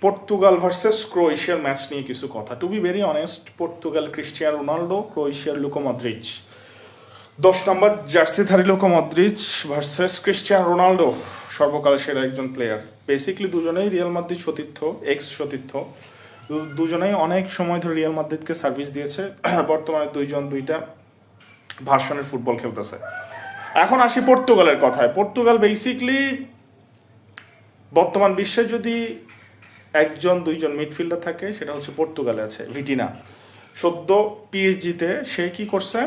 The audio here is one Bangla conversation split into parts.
পর্তুগাল ভার্সেস ক্রোয়েশিয়ার ম্যাচ নিয়ে কিছু কথা। To be very honest, Portugal Cristiano Ronaldo, ক্রোয়েশিয়ার লুকা মদ্রিচ, 10 নম্বর জার্সিধারী Luka Modric versus Cristiano Ronaldo, সর্বকালের সেরা একজন প্লেয়ার। বেসিকলি দুজনেই রিয়াল মাদ্রিদ সতীর্থ, এক্স সতীর্থ। দুজনেই অনেক সময় ধরে রিয়াল মাদ্রিদকে সার্ভিস দিয়েছে। বর্তমানে দুইজন দুইটা ভার্সনের ফুটবল খেলতেছে। এখন আসি পর্তুগালের কথায়। পর্তুগাল বেসিকলি বর্তমান বিশ্বে যদি একজন দুইজন মিডফিল্ডার থাকে, সেটা হচ্ছে পর্তুগালে আছে ভিটিনা। সদ্য পিএসজিতে সে কি করছে,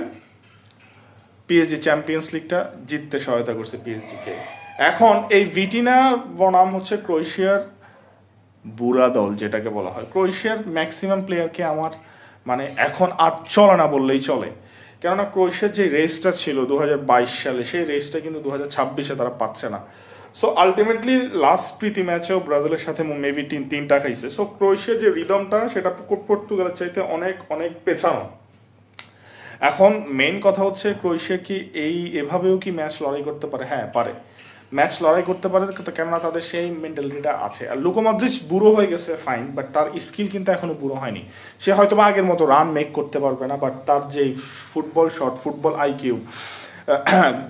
পিএসজি চ্যাম্পিয়ন্স লিগটা জিততে সহায়তা করছে পিএসজিকে। এখন এই ভিটিনা বনাম হচ্ছে ক্রোয়েশিয়ার বুড়া দল যেটাকে বলা হয়। ক্রোয়েশিয়ার ম্যাক্সিমাম প্লেয়ারকে আমার মানে এখন আর চলে না বললেই চলে, কেননা ক্রোয়েশিয়ার যে রেসটা ছিল 2022 সালে, সেই রেসটা কিন্তু 2026-এ তারা পাচ্ছে না। সো আলটিমেটলি লাস্ট প্রীতি ম্যাচেও ব্রাজিলের সাথে মেবি তিনটা খাইছে। সো ক্রোয়েশিয়ার যে রিদমটা সেটা পর্তুগালের চাইতে অনেক অনেক পেছানো। এখন মেইন কথা হচ্ছে ক্রোয়েশিয়া কি এভাবেও কি ম্যাচ লড়াই করতে পারে? হ্যাঁ পারে, ম্যাচ লড়াই করতে পারে, কেননা তাদের সেই মেন্টালিটিটা আছে। আর লুকা মদ্রিচ বুড়ো হয়ে গেছে ফাইন, বাট তার স্কিল কিন্তু এখনো বুড়ো হয়নি। সে হয়তো বা আগের মতো রান মেক করতে পারবে না, বাট তার যে ফুটবল শট, ফুটবল আইকিউ,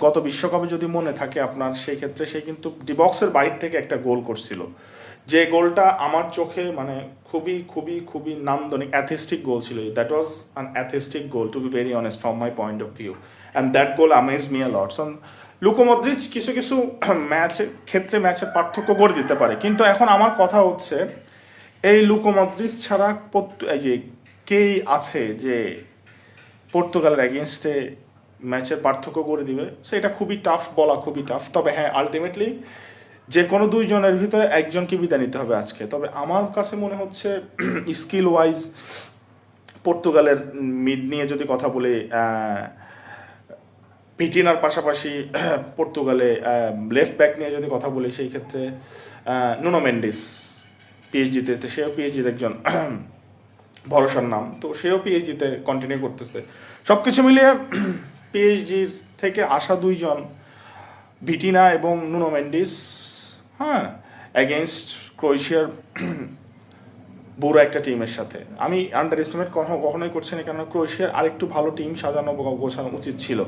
গত বিশ্বকাপে যদি মনে থাকে আপনার, সেই ক্ষেত্রে সে কিন্তু ডিবক্সের বাইরে থেকে একটা গোল করছিল, যে গোলটা আমার চোখে মানে খুবই খুবই খুবই নান্দনিক অ্যাথেস্টিক গোল ছিল। That was an aesthetic goal, to be very honest from my point of view, and that goal amaze me a lots. Luka Modric কিছু কিছু ম্যাচে পার্থক্য করে দিতে পারে, কিন্তু এখন আমার কথা হচ্ছে এই লুকা মদ্রিচ ছাড়া এই যে কে আছে যে পর্তুগালের এগেনস্টে ম্যাচের পার্থক্য করে দিবে, সেটা খুবই টাফ বলা, খুবই টাফ। তবে হ্যাঁ, আলটিমেটলি যে কোনো দুইজনের ভিতরে একজনকে বিদায় নিতে হবে আজকে। তবে আমার কাছে মনে হচ্ছে স্কিল ওয়াইজ পর্তুগালের মিড নিয়ে যদি কথা বলি, পিটিনার পাশাপাশি পর্তুগালে লেফট ব্যাক নিয়ে যদি কথা বলি, সেই ক্ষেত্রে নুনো মেন্ডিস পিএইচজিতে, সেও পিএইচজির একজন ভরসার নাম, তো সেও পিএইচজিতে কন্টিনিউ করতেছে। সব কিছু মিলিয়ে পিএইচজির থেকে আসা দুইজন ভিটিনা এবং নুনো মেন্ডিস, হ্যাঁ, অ্যাগেনস্ট ক্রোয়েশিয়ার বুড়ো একটা টিমের সাথে। আমি আন্ডার এস্টিমেট কখনোই করছি না, কেননা ক্রোয়েশিয়ার আরেকটু ভালো টিম সাজানো গোছানো উচিত ছিল।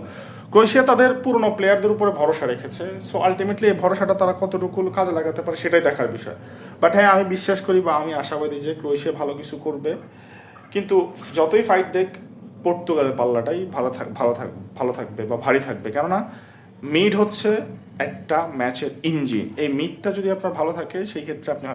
ক্রোয়েশিয়া তাদের পুরনো প্লেয়ারদের উপরে ভরসা রেখেছে, সো আলটিমেটলি এই ভরসাটা তারা কতটুকু কাজে লাগাতে পারে সেটাই দেখার বিষয়। বাট হ্যাঁ, আমি বিশ্বাস করি বা আমি আশাবাদী যে ক্রোয়েশিয়া ভালো কিছু করবে, কিন্তু যতই ফাইট দেখ পর্তুগালের পাল্লাটাই ভালো থাকবে বা ভারী থাকবে, কেননা মিড হচ্ছে একটা ম্যাচের ইঞ্জিন। এই মিডটা যদি আপনার ভালো থাকে, সেই ক্ষেত্রে আপনি